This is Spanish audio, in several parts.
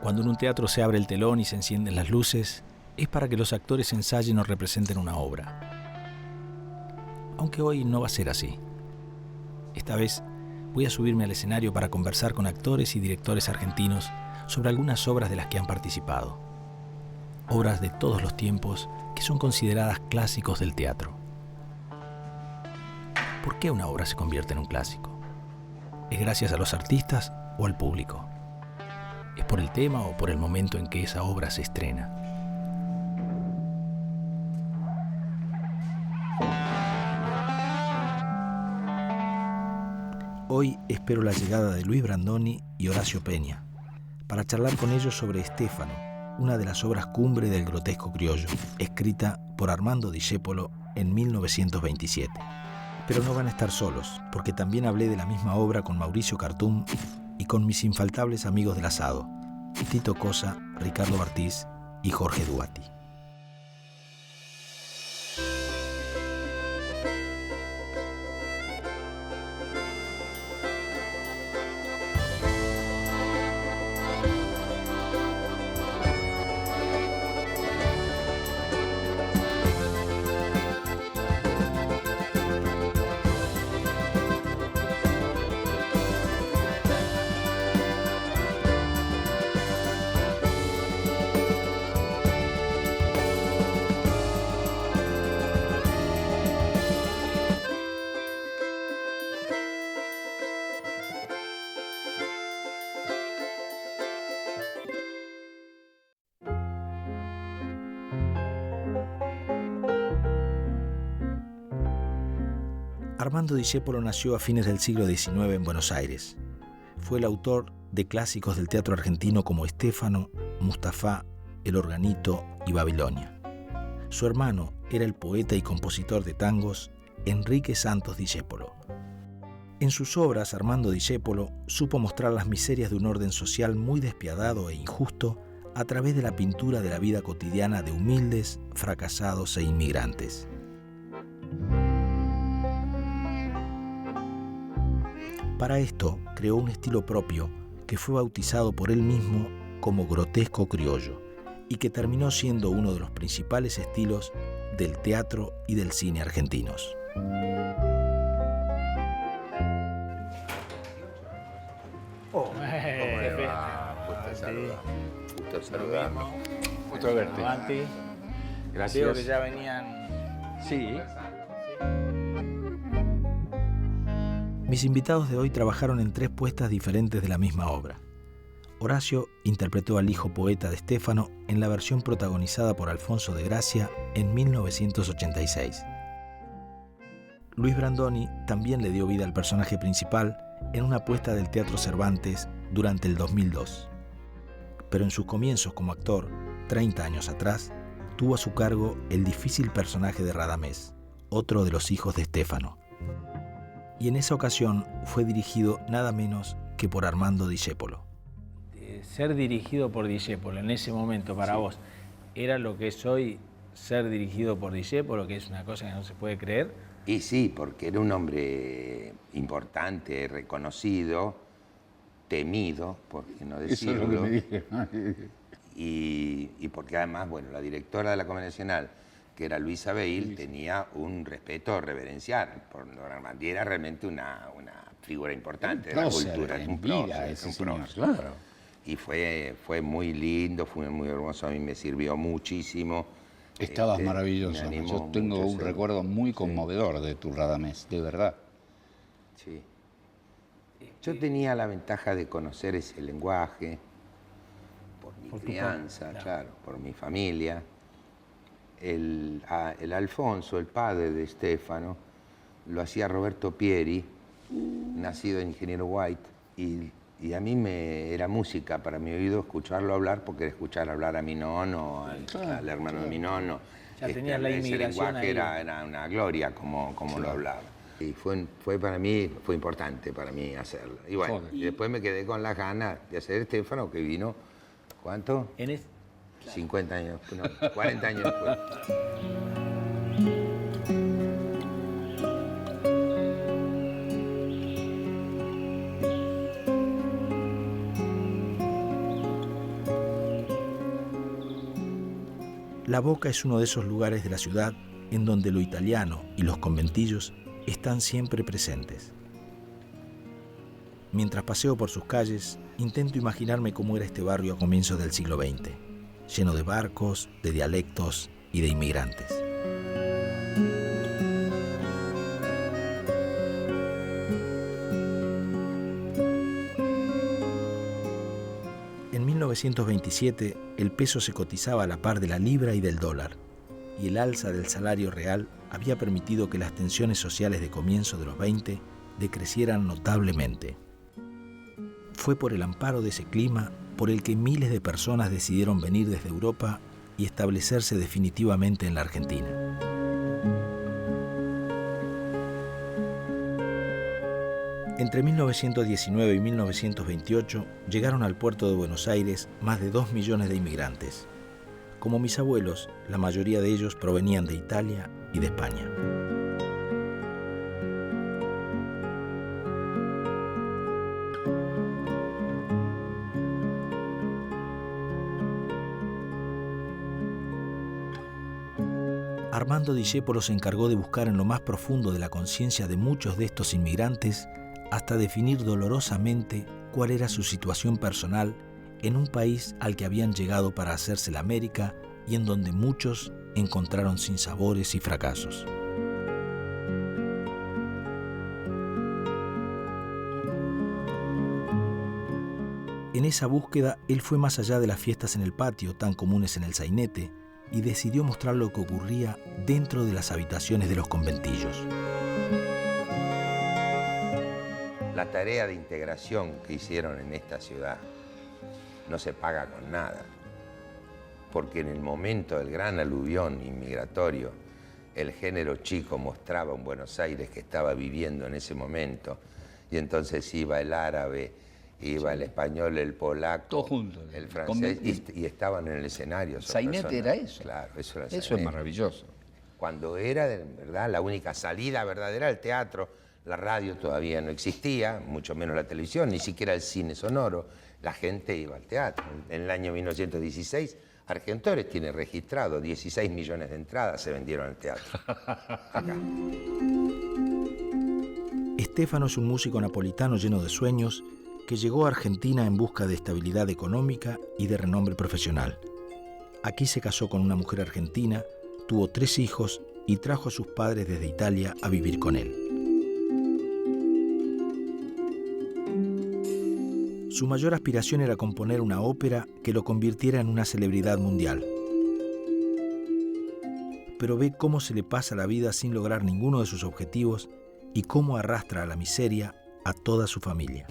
Cuando en un teatro se abre el telón y se encienden las luces, es para que los actores ensayen o representen una obra. Aunque hoy no va a ser así. Esta vez voy a subirme al escenario para conversar con actores y directores argentinos sobre algunas obras de las que han participado. Obras de todos los tiempos que son consideradas clásicos del teatro. ¿Por qué una obra se convierte en un clásico? ¿Es gracias a los artistas o al público? ¿Es por el tema o por el momento en que esa obra se estrena? Hoy espero la llegada de Luis Brandoni y Horacio Peña para charlar con ellos sobre Estéfano, una de las obras cumbre del grotesco criollo, escrita por Armando Discépolo en 1927. Pero no van a estar solos, porque también hablé de la misma obra con Mauricio Cartum y con mis infaltables amigos del asado, Tito Cosa, Ricardo Bartiz y Jorge Duati. Armando Discépolo nació a fines del siglo XIX en Buenos Aires. Fue el autor de clásicos del teatro argentino como Estéfano, Mustafá, El Organito y Babilonia. Su hermano era el poeta y compositor de tangos Enrique Santos Discépolo. En sus obras, Armando Discépolo supo mostrar las miserias de un orden social muy despiadado e injusto a través de la pintura de la vida cotidiana de humildes, fracasados e inmigrantes. Para esto, creó un estilo propio que fue bautizado por él mismo como grotesco criollo y que terminó siendo uno de los principales estilos del teatro y del cine argentinos. ¿Cómo le va? Gusto saludarnos. Gusto verte. Anti. Gracias. Veo que ya venían. Sí. Mis invitados de hoy trabajaron en 3 puestas diferentes de la misma obra. Horacio interpretó al hijo poeta de Estéfano en la versión protagonizada por Alfonso de Gracia en 1986. Luis Brandoni también le dio vida al personaje principal en una puesta del Teatro Cervantes durante el 2002. Pero en sus comienzos como actor, 30 años atrás, tuvo a su cargo el difícil personaje de Radamés, otro de los hijos de Estéfano. Y en esa ocasión fue dirigido nada menos que por Armando Discépolo. Ser dirigido por Discépolo en ese momento para vos, ¿era lo que es hoy ser dirigido por Discépolo, que es una cosa que no se puede creer? Y sí, porque era un hombre importante, reconocido, temido, por qué no decirlo. Eso es lo que me dije. Y porque además, bueno, la directora de la Comedia Nacional, que era Luisa Beil, tenía un respeto reverencial por don Armando. Y era realmente una figura importante de la cultura. Es un prócer. Claro. Y fue muy lindo, fue muy hermoso, a mí me sirvió muchísimo. Estabas maravilloso. Me animó Yo tengo mucho un recuerdo muy conmovedor de tu Radamés, de verdad. Sí. Yo tenía la ventaja de conocer ese lenguaje por mi crianza, claro, por mi familia. El Alfonso, el padre de Estéfano, lo hacía Roberto Pieri, nacido en Ingeniero White, y Y a mí era música para mi oído escucharlo hablar, porque escuchar hablar a mi nono, al hermano de mi nono. Ya tenías la inmigración ese lenguaje ahí. era una gloria como lo hablaba. Y fue para mí, fue importante para mí hacerlo. Y bueno, y después me quedé con las ganas de hacer Stefano, que vino, ¿cuánto? 50 años, no, 40 años después. La Boca es uno de esos lugares de la ciudad en donde lo italiano y los conventillos están siempre presentes. Mientras paseo por sus calles, intento imaginarme cómo era este barrio a comienzos del siglo XX, lleno de barcos, de dialectos y de inmigrantes. En 1927, el peso se cotizaba a la par de la libra y del dólar, y el alza del salario real había permitido que las tensiones sociales de comienzo de los 20 decrecieran notablemente. Fue por el amparo de ese clima por el que miles de personas decidieron venir desde Europa y establecerse definitivamente en la Argentina. Entre 1919 y 1928 llegaron al puerto de Buenos Aires más de 2 millones de inmigrantes. Como mis abuelos, la mayoría de ellos provenían de Italia y de España. Armando Discépolo se encargó de buscar en lo más profundo de la conciencia de muchos de estos inmigrantes hasta definir dolorosamente cuál era su situación personal en un país al que habían llegado para hacerse la América y en donde muchos encontraron sinsabores y fracasos. En esa búsqueda, él fue más allá de las fiestas en el patio tan comunes en el sainete y decidió mostrar lo que ocurría dentro de las habitaciones de los conventillos. La tarea de integración que hicieron en esta ciudad no se paga con nada, porque en el momento del gran aluvión inmigratorio, el género chico mostraba un Buenos Aires que estaba viviendo en ese momento, y entonces iba el árabe, iba el español, el polaco, todo junto, el francés, y estaban en el escenario. Sainete era eso. Claro, eso era el Eso es sainete. maravilloso. Cuando era, de verdad, la única salida verdadera el teatro. La radio todavía no existía, mucho menos la televisión, ni siquiera el cine sonoro. La gente iba al teatro. En el año 1916, Argentores tiene registrado 16 millones de entradas se vendieron al teatro. Acá. Stefano es un músico napolitano lleno de sueños que llegó a Argentina en busca de estabilidad económica y de renombre profesional. Aquí se casó con una mujer argentina, tuvo 3 hijos y trajo a sus padres desde Italia a vivir con él. Su mayor aspiración era componer una ópera que lo convirtiera en una celebridad mundial. Pero ve cómo se le pasa la vida sin lograr ninguno de sus objetivos y cómo arrastra a la miseria a toda su familia.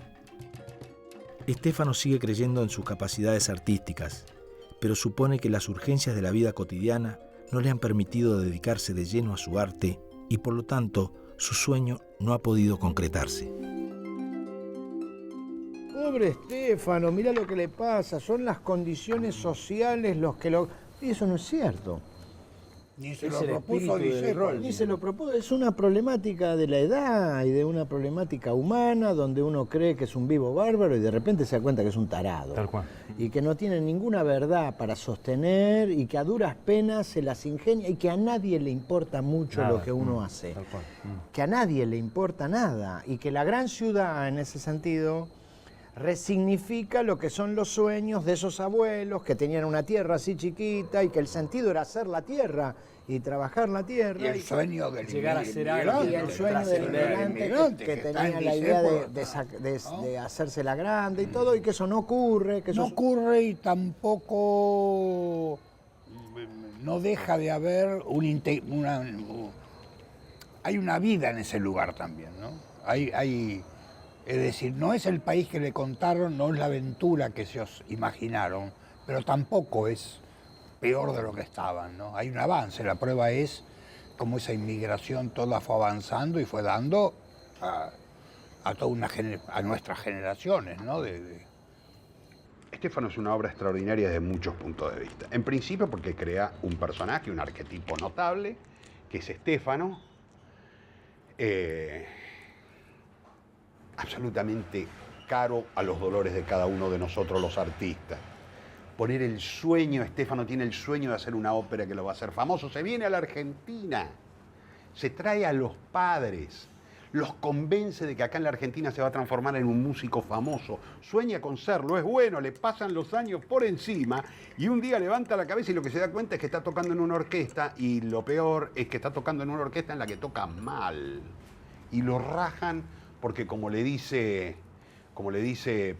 Stefano sigue creyendo en sus capacidades artísticas, pero supone que las urgencias de la vida cotidiana no le han permitido dedicarse de lleno a su arte y por lo tanto su sueño no ha podido concretarse. Pobre Stefano, mira lo que le pasa, son las condiciones sociales los que lo... Y eso no es cierto. Ni se Es lo el propuso espíritu del Discépolo. rol. Ni se lo propuso, es una problemática de la edad y de una problemática humana donde uno cree que es un vivo bárbaro y de repente se da cuenta que es un tarado. Tal cual. Y que no tiene ninguna verdad para sostener y que a duras penas se las ingenia y que a nadie le importa mucho Nada. lo que uno hace. Tal cual. Que a nadie le importa nada y que la gran ciudad en ese sentido resignifica lo que son los sueños de esos abuelos que tenían una tierra así chiquita y que el sentido era hacer la tierra y trabajar la tierra. Y el sueño del Llegar a ser inmigrante, alguien. Y el sueño del inmigrante que está en tenía la idea Discépolo. de hacérsela grande y todo, y que eso no ocurre. Que No eso ocurre y tampoco no deja de haber hay una vida en ese lugar también, ¿no? Hay Es decir, no es el país que le contaron, no es la aventura que se os imaginaron, pero tampoco es peor de lo que estaban, ¿no? Hay un avance, la prueba es cómo esa inmigración toda fue avanzando y fue dando a toda a nuestras generaciones, ¿no? Estéfano es una obra extraordinaria desde muchos puntos de vista. En principio porque crea un personaje, un arquetipo notable, que es Estéfano, absolutamente caro a los dolores de cada uno de nosotros los artistas. Poner el sueño, Estéfano tiene el sueño de hacer una ópera que lo va a hacer famoso, se viene a la Argentina, se trae a los padres, los convence de que acá en la Argentina se va a transformar en un músico famoso, sueña con serlo, es bueno, le pasan los años por encima y un día levanta la cabeza y lo que se da cuenta es que está tocando en una orquesta y lo peor es que está tocando en una orquesta en la que toca mal y lo rajan porque como le dice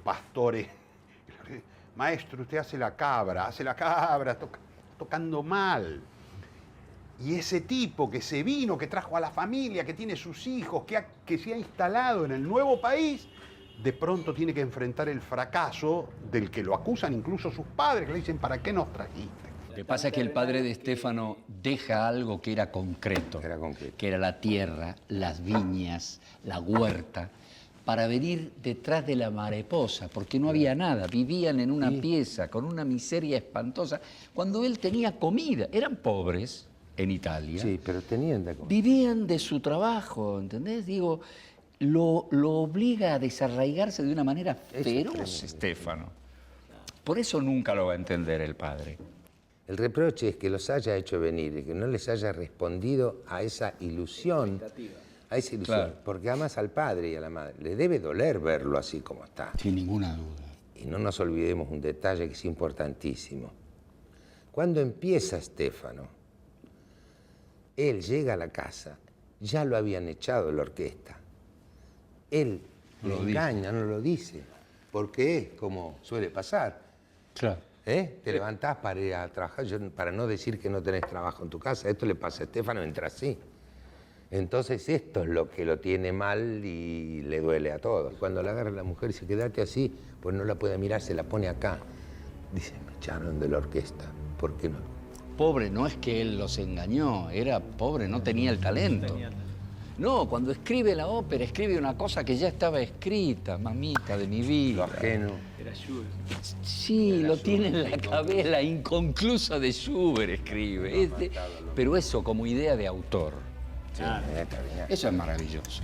Pastore, maestro, usted hace la cabra, tocando mal. Y ese tipo que se vino, que trajo a la familia, que tiene sus hijos, que se ha instalado en el nuevo país, de pronto tiene que enfrentar el fracaso del que lo acusan incluso sus padres, que le dicen, ¿para qué nos trajiste? Lo que pasa es que el padre de Estéfano deja algo que era concreto, que era la tierra, las viñas, la huerta, para venir detrás de la mariposa, porque no había nada, vivían en una pieza con una miseria espantosa, cuando él tenía comida, eran pobres en Italia. Sí, pero tenían de comer. Vivían de su trabajo, ¿entendés? Digo, lo obliga a desarraigarse de una manera feroz, Estéfano. Por eso nunca lo va a entender el padre. El reproche es que los haya hecho venir y que no les haya respondido a esa ilusión. A esa ilusión. Claro. Porque además al padre y a la madre le debe doler verlo así como está. Sin ninguna duda. Y no nos olvidemos un detalle que es importantísimo. Cuando empieza Estéfano, él llega a la casa, ya lo habían echado de la orquesta. Él lo engaña, no lo dice, porque es como suele pasar. Claro. Te levantás para ir a trabajar, para no decir que no tenés trabajo en tu casa. Esto le pasa a Estéfano, entra así. Entonces esto es lo que lo tiene mal y le duele a todos. Cuando la agarra la mujer y dice, quédate así, pues no la puede mirar, se la pone acá. Dice, me echaron de la orquesta, ¿por qué no? Pobre, no es que él los engañó, era pobre, no tenía el talento. No, cuando escribe la ópera, escribe una cosa que ya estaba escrita, mamita de mi vida. Lo ajeno. Era Schubert. Sí, lo tiene en la cabeza, la inconclusa de Schubert escribe. Pero eso como idea de autor. Sí, eso es maravilloso.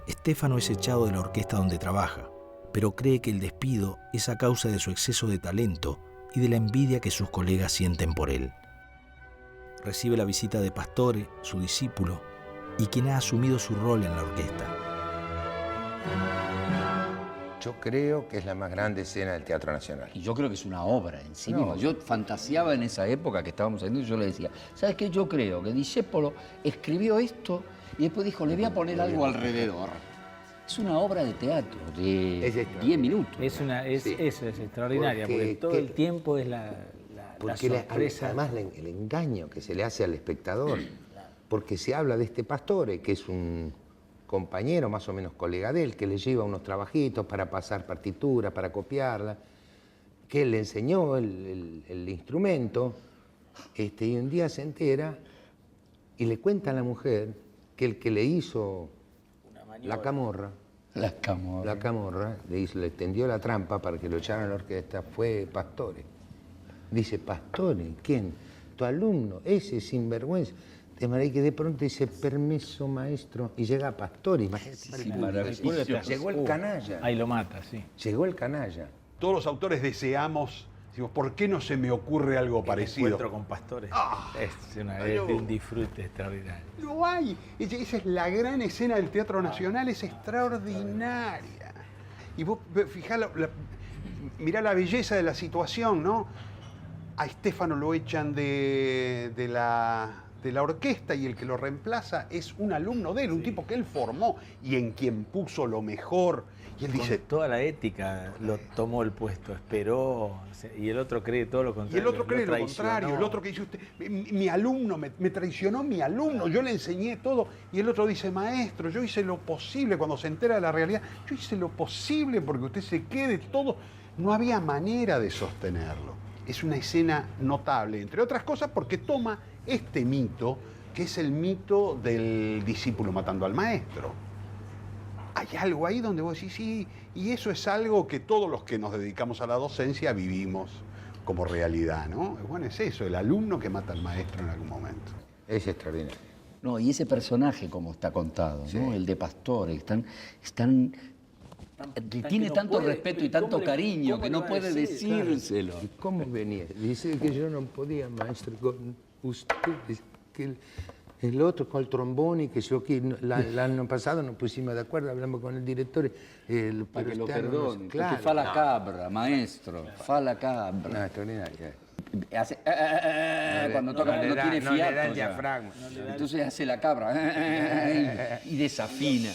Estéfano es echado de la orquesta donde trabaja, pero cree que el despido es a causa de su exceso de talento y de la envidia que sus colegas sienten por él. Recibe la visita de Pastore, su discípulo, y quien ha asumido su rol en la orquesta. Yo creo que es la más grande escena del Teatro Nacional. Y yo creo que es una obra en sí misma. Yo fantaseaba en esa época que estábamos haciendo y yo le decía, ¿sabes qué? Yo creo que Discépolo escribió esto y después dijo, le voy a poner algo alrededor. Es una obra de teatro de 10 minutos. Eso es extraordinaria, porque todo el tiempo es la sorpresa. Además el engaño que se le hace al espectador, porque se habla de este Pastore, que es un compañero más o menos colega de él, que le lleva unos trabajitos para pasar partituras, para copiarla, que él le enseñó el instrumento, y un día se entera y le cuenta a la mujer que el que le hizo la camorra, le tendió la trampa para que lo echaran a la orquesta, fue Pastore. Dice, ¿Pastore? ¿Quién? Tu alumno, ese sinvergüenza. De manera que de pronto dice, permiso, maestro, y llega Pastore. Maravilloso. Llegó el canalla. Ahí lo mata, sí. Llegó el canalla. Todos los autores deseamos, decimos, ¿por qué no se me ocurre algo parecido? Encuentro con Pastore. Es de un disfrute extraordinario. No hay. Esa es la gran escena del Teatro Nacional, es extraordinaria. Y vos fijá, mirá la belleza de la situación, ¿no? A Estéfano lo echan de la de la orquesta y el que lo reemplaza es un alumno de él, un tipo que él formó y en quien puso lo mejor. Y él dice... Toda la ética lo tomó el puesto, esperó, y el otro cree todo lo contrario. Y el otro cree lo contrario, el otro que dice usted, mi alumno, me traicionó mi alumno, yo le enseñé todo. Y el otro dice, maestro, yo hice lo posible cuando se entera de la realidad, yo hice lo posible porque usted se quede todo. No había manera de sostenerlo. Es una escena notable, entre otras cosas, porque toma este mito, que es el mito del discípulo matando al maestro. Hay algo ahí donde vos decís, sí, y eso es algo que todos los que nos dedicamos a la docencia vivimos como realidad, ¿no? Bueno, es eso, el alumno que mata al maestro en algún momento. Es extraordinario. No, y ese personaje como está contado, Sí. ¿no? El de Pastore, tiene tanto respeto y tanto cariño que no puede decírselo. ¿Cómo venía? Dice que yo no podía, maestro, con ustedes, que el otro con el trombone, que yo aquí l'anno pasado nos pusimos de acuerdo, hablamos con el director. Para que lo perdone, claro. perché fa la cabra, maestro, fa la cabra. No, extraordinario. Hace, cuando toca, no tiene fiato. No le da el ya. diafragma. Entonces hace la cabra y desafina.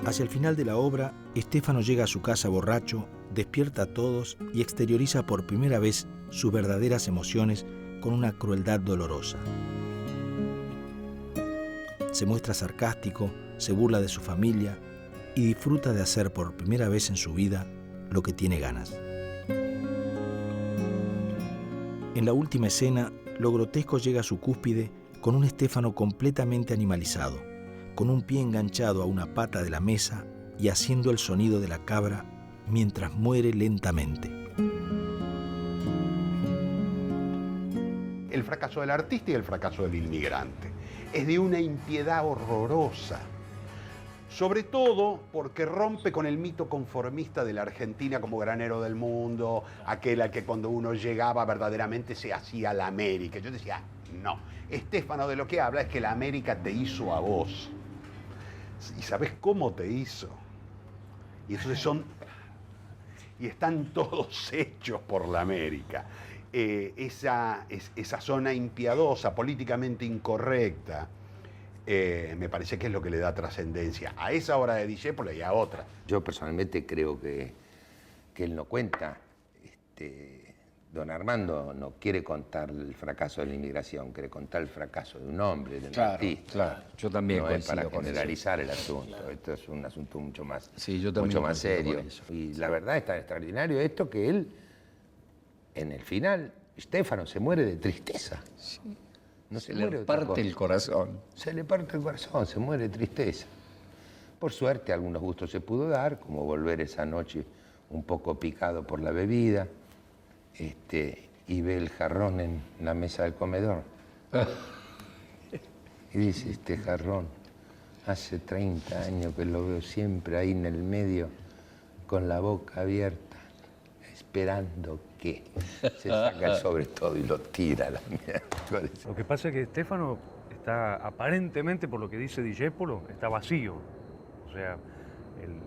Hacia el final de la obra, Stefano llega a su casa borracho, despierta a todos y exterioriza por primera vez sus verdaderas emociones con una crueldad dolorosa. Se muestra sarcástico, se burla de su familia y disfruta de hacer por primera vez en su vida lo que tiene ganas. En la última escena, lo grotesco llega a su cúspide con un Stefano completamente animalizado, con un pie enganchado a una pata de la mesa y haciendo el sonido de la cabra mientras muere lentamente. El fracaso del artista y el fracaso del inmigrante. Es de una impiedad horrorosa. Sobre todo porque rompe con el mito conformista de la Argentina como granero del mundo, aquel al que cuando uno llegaba verdaderamente se hacía la América. Yo decía, no, Stefano de lo que habla es que la América te hizo a vos. ¿Y sabés cómo te hizo? Y entonces están todos hechos por la América. Esa zona impiadosa, políticamente incorrecta, me parece que es lo que le da trascendencia a esa obra de Discépolo y a otra. Yo personalmente creo que él no cuenta, don Armando no quiere contar el fracaso de la inmigración, quiere contar el fracaso de un hombre, de un artista. Claro, yo también no es para coincido con generalizar el asunto, esto es un asunto mucho más, Sí, yo también mucho más coincido serio. con eso. Y la verdad es tan extraordinario esto que él, en el final, Stefano se muere de tristeza. No se muere de Le otra parte cosa. el corazón. Se le parte el corazón, se muere de tristeza. Por suerte, algunos gustos se pudo dar, como volver esa noche un poco picado por la bebida, y ve el jarrón en la mesa del comedor. Y dice, este jarrón, hace 30 años que lo veo siempre ahí en el medio, con la boca abierta, esperando que se saca el sobre todo y lo tira a la mierda. Lo que pasa es que Stefano está, aparentemente, por lo que dice Discépolo, está vacío. O sea,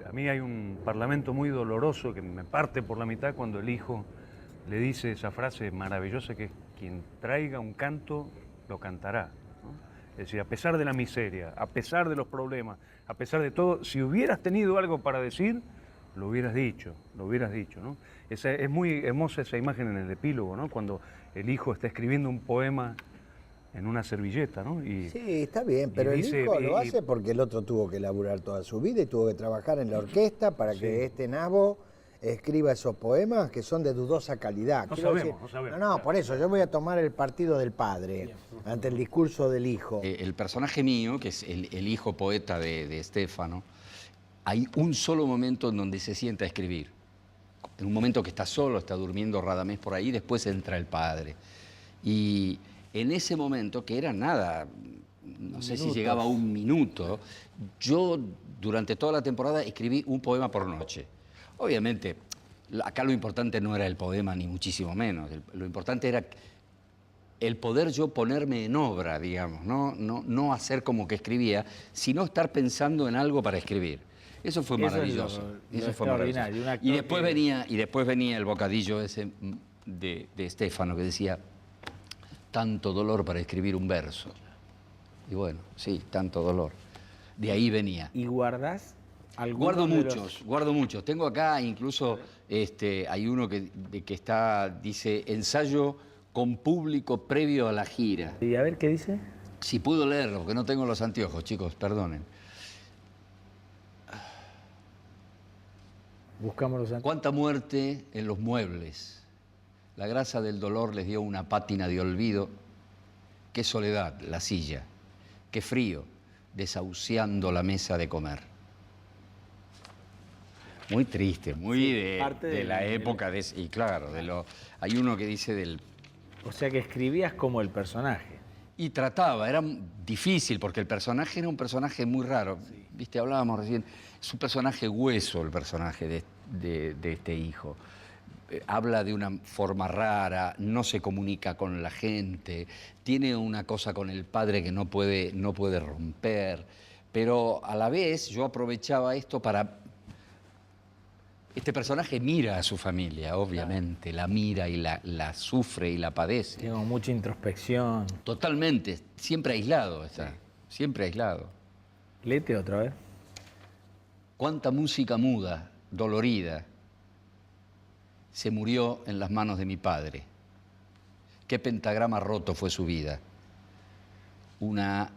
a mí hay un parlamento muy doloroso que me parte por la mitad cuando el hijo le dice esa frase maravillosa que es, quien traiga un canto, lo cantará, ¿no? Es decir, a pesar de la miseria, a pesar de los problemas, a pesar de todo, si hubieras tenido algo para decir, lo hubieras dicho, ¿no? Es muy hermosa esa imagen en el epílogo, ¿no? Cuando el hijo está escribiendo un poema en una servilleta, ¿no? Sí, está bien, pero el hijo lo hace porque el otro tuvo que laburar toda su vida y tuvo que trabajar en la orquesta para que este nabo escriba esos poemas que son de dudosa calidad. No sabemos. No, por eso yo voy a tomar el partido del padre ante el discurso del hijo. El personaje mío, que es el hijo poeta de Stefano, hay un solo momento en donde se sienta a escribir. En un momento que está solo, está durmiendo Radamés por ahí, después entra el padre. Y en ese momento, que era nada, no sé si llegaba a un minuto, yo durante toda la temporada escribí un poema por noche. Obviamente, acá lo importante no era el poema, ni muchísimo menos. Lo importante era el poder yo ponerme en obra, digamos, no hacer como que escribía, sino estar pensando en algo para escribir. Eso fue maravilloso. Eso fue maravilloso. Y después venía el bocadillo ese de Stefano que decía, tanto dolor para escribir un verso. Y bueno, sí, tanto dolor. De ahí venía. ¿Y guardás algunos? Guardo muchos. Tengo acá incluso, hay uno que dice, ensayo con público previo a la gira. Y a ver, ¿qué dice? Si puedo leerlo, que no tengo los anteojos, chicos, perdonen. Buscamos los anteojos. Cuánta muerte en los muebles. La grasa del dolor les dio una pátina de olvido. Qué soledad la silla. Qué frío, desahuciando la mesa de comer. Muy triste, muy de la época de... Y claro, hay uno que dice del... O sea que escribías como el personaje. Y trataba, era difícil, porque el personaje era un personaje muy raro. Sí. Viste, hablábamos recién, es un personaje hueso el personaje de este hijo. Habla de una forma rara, no se comunica con la gente, tiene una cosa con el padre que no puede romper, pero a la vez yo aprovechaba esto para... Este personaje mira a su familia, obviamente, la mira y la sufre y la padece. Tiene mucha introspección. Totalmente, siempre aislado está, siempre aislado. Léete otra vez. Cuánta música muda, dolorida, se murió en las manos de mi padre. Qué pentagrama roto fue su vida. Una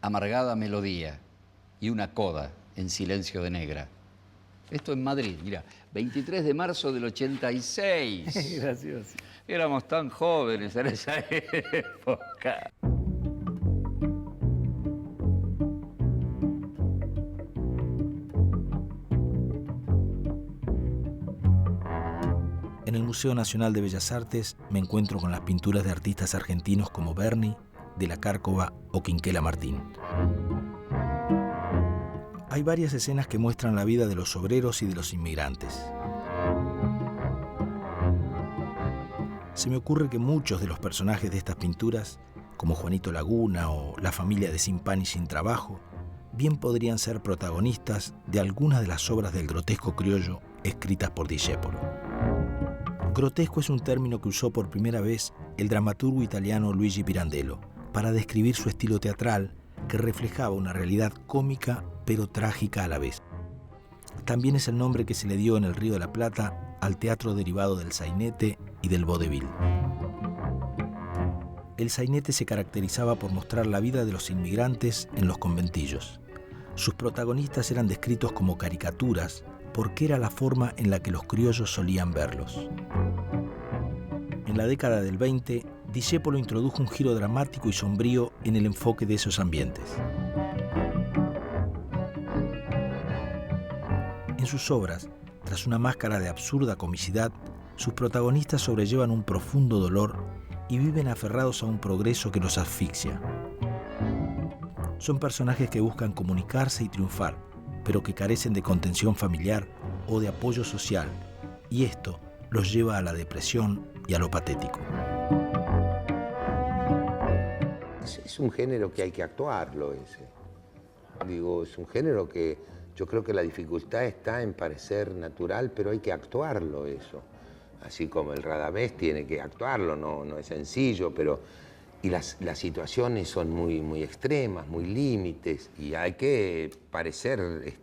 amargada melodía y una coda en silencio de negra. Esto en Madrid, mira, 23 de marzo del 86. Gracioso. Éramos tan jóvenes en esa época. En el Museo Nacional de Bellas Artes me encuentro con las pinturas de artistas argentinos como Berni, De la Cárcova o Quinquela Martín. Hay varias escenas que muestran la vida de los obreros y de los inmigrantes. Se me ocurre que muchos de los personajes de estas pinturas, como Juanito Laguna o la familia de Sin Pan y Sin Trabajo, bien podrían ser protagonistas de algunas de las obras del grotesco criollo escritas por Discepolo. Grotesco es un término que usó por primera vez el dramaturgo italiano Luigi Pirandello para describir su estilo teatral que reflejaba una realidad cómica pero trágica a la vez. También es el nombre que se le dio en el Río de la Plata al teatro derivado del sainete y del vodevil. El sainete se caracterizaba por mostrar la vida de los inmigrantes en los conventillos. Sus protagonistas eran descritos como caricaturas porque era la forma en la que los criollos solían verlos. En la década del 20, Discepolo introdujo un giro dramático y sombrío en el enfoque de esos ambientes. En sus obras, tras una máscara de absurda comicidad, sus protagonistas sobrellevan un profundo dolor y viven aferrados a un progreso que los asfixia. Son personajes que buscan comunicarse y triunfar, pero que carecen de contención familiar o de apoyo social, y esto los lleva a la depresión y a lo patético. Es un género que hay que actuarlo ese. Digo, es un género que yo creo que la dificultad está en parecer natural, pero hay que actuarlo eso. Así como el Radamés tiene que actuarlo, no es sencillo, pero... Y las situaciones son muy extremas, muy límites, y hay que parecer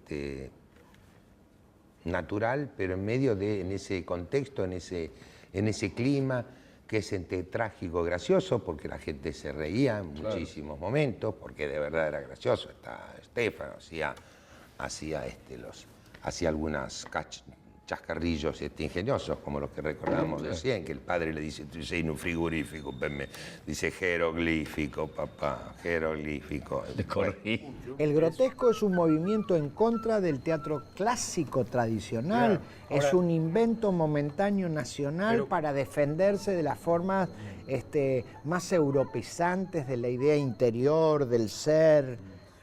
natural, pero en medio en ese contexto, en ese clima, que es entre trágico y gracioso, porque la gente se reía en muchísimos momentos, porque de verdad era gracioso. Está Stefano, hacía algunas chascarrillos ingeniosos, como los que recordábamos recién, que el padre le dice, tú sei un frigorífico, dice jeroglífico, papá, jeroglífico. El grotesco es un movimiento en contra del teatro clásico tradicional, es un invento momentáneo nacional para defenderse de las formas más europeizantes de la idea interior, del ser.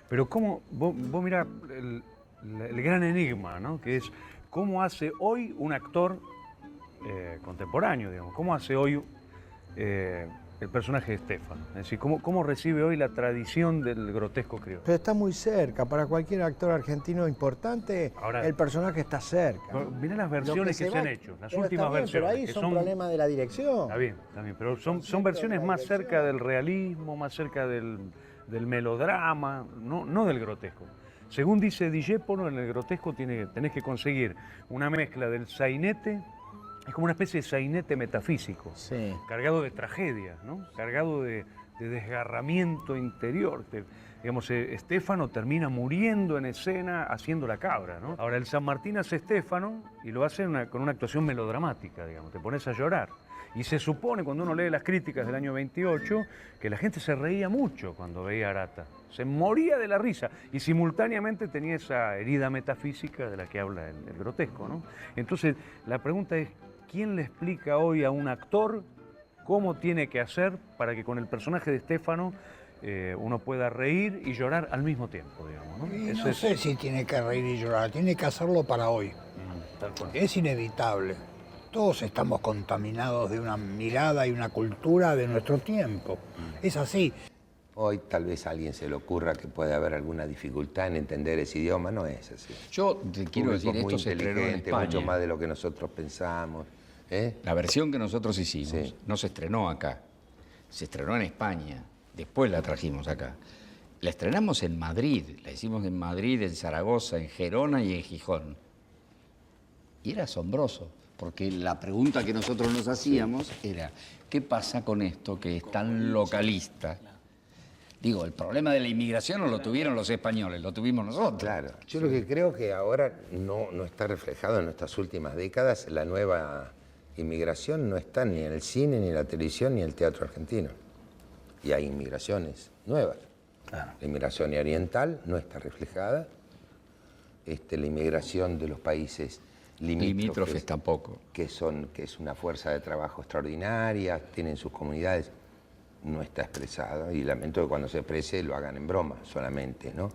Pero cómo, vos mirá el gran enigma, ¿no? Que es cómo hace hoy un actor contemporáneo, digamos, cómo hace hoy el personaje de Stefano? Es decir, ¿cómo recibe hoy la tradición del grotesco criollo? Pero está muy cerca, para cualquier actor argentino importante, Ahora, el personaje está cerca. Mirá las versiones que se han hecho, las últimas versiones. Pero ahí que son problemas de la dirección. Está bien, pero son versiones más cerca del realismo, más cerca del melodrama, no del grotesco. Según dice Discépolo, en el grotesco tenés que conseguir una mezcla del sainete. Es como una especie de sainete metafísico, Sí. cargado de tragedia, ¿no? Cargado de desgarramiento interior. Digamos, Stefano termina muriendo en escena haciendo la cabra, ¿no? Ahora, el San Martín hace Stefano y lo hace con una actuación melodramática, digamos, te pones a llorar. Y se supone, cuando uno lee las críticas del año 28, que la gente se reía mucho cuando veía a Arata. Se moría de la risa y simultáneamente tenía esa herida metafísica de la que habla el grotesco, ¿no? Entonces, la pregunta es, ¿quién le explica hoy a un actor cómo tiene que hacer para que con el personaje de Stefano uno pueda reír y llorar al mismo tiempo, digamos, ¿no? Y no sé si tiene que reír y llorar, tiene que hacerlo para hoy. Tal cual. Es inevitable. Todos estamos contaminados de una mirada y una cultura de nuestro tiempo. Es así. Hoy tal vez a alguien se le ocurra que puede haber alguna dificultad en entender ese idioma, no es así. Yo te quiero decir, muy esto se estrenó en inteligente, España. mucho más de lo que nosotros pensamos. La versión que nosotros hicimos Sí. no se estrenó acá, se estrenó en España, después la trajimos acá. La estrenamos en Madrid, la hicimos en Madrid, en Zaragoza, en Gerona y en Gijón. Y era asombroso, porque la pregunta que nosotros nos hacíamos era, ¿qué pasa con esto que es tan localista? Digo, el problema de la inmigración no lo tuvieron los españoles, lo tuvimos nosotros. Claro, yo lo que creo que ahora no está reflejado en nuestras últimas décadas, la nueva inmigración no está ni en el cine, ni en la televisión, ni en el teatro argentino. Y hay inmigraciones nuevas. Claro. La inmigración oriental no está reflejada. La inmigración de los países Limítrofes tampoco. que es una fuerza de trabajo extraordinaria, tienen sus comunidades, no está expresado. Y lamento que cuando se exprese lo hagan en broma solamente, ¿no?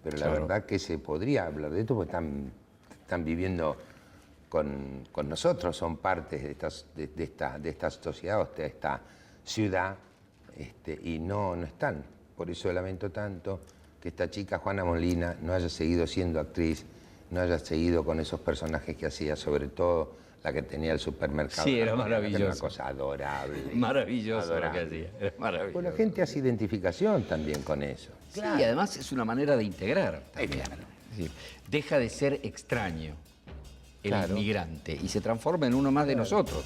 Pero la verdad que se podría hablar de esto porque están viviendo con nosotros, son partes de esta sociedad, de esta ciudad, y no están. Por eso lamento tanto que esta chica, Juana Molina, no haya seguido siendo actriz, no haya seguido con esos personajes que hacía, sobre todo la que tenía el supermercado. Sí, era maravilloso. Era una cosa adorable. Maravilloso adorable. lo que hacía, era maravilloso. Pues la gente hace identificación también con eso. Sí, y además es una manera de integrar también. Es decir, deja de ser extraño el inmigrante y se transforma en uno más de nosotros.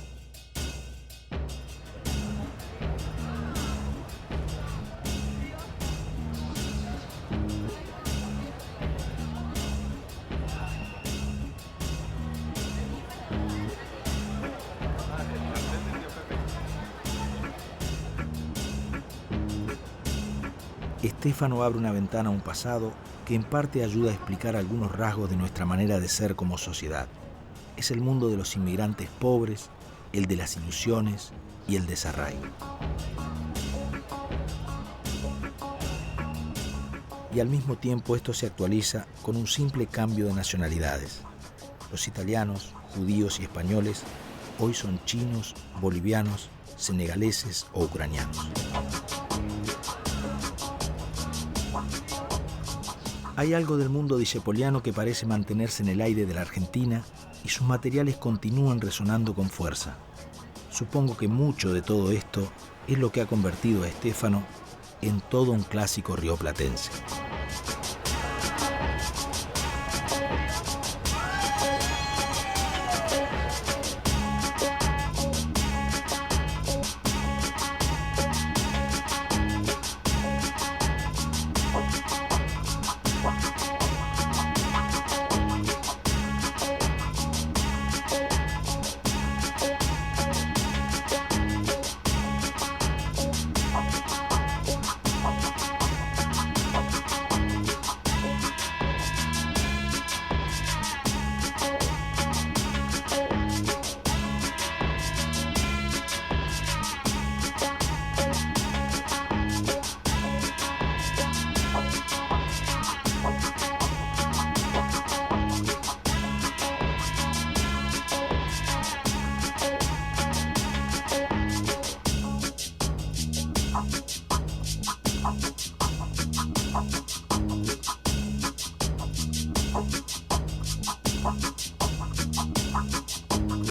Stefano abre una ventana a un pasado que en parte ayuda a explicar algunos rasgos de nuestra manera de ser como sociedad. Es el mundo de los inmigrantes pobres, el de las ilusiones y el desarraigo. Y al mismo tiempo esto se actualiza con un simple cambio de nacionalidades. Los italianos, judíos y españoles hoy son chinos, bolivianos, senegaleses o ucranianos. Hay algo del mundo discepoliano que parece mantenerse en el aire de la Argentina y sus materiales continúan resonando con fuerza. Supongo que mucho de todo esto es lo que ha convertido a Stefano en todo un clásico rioplatense.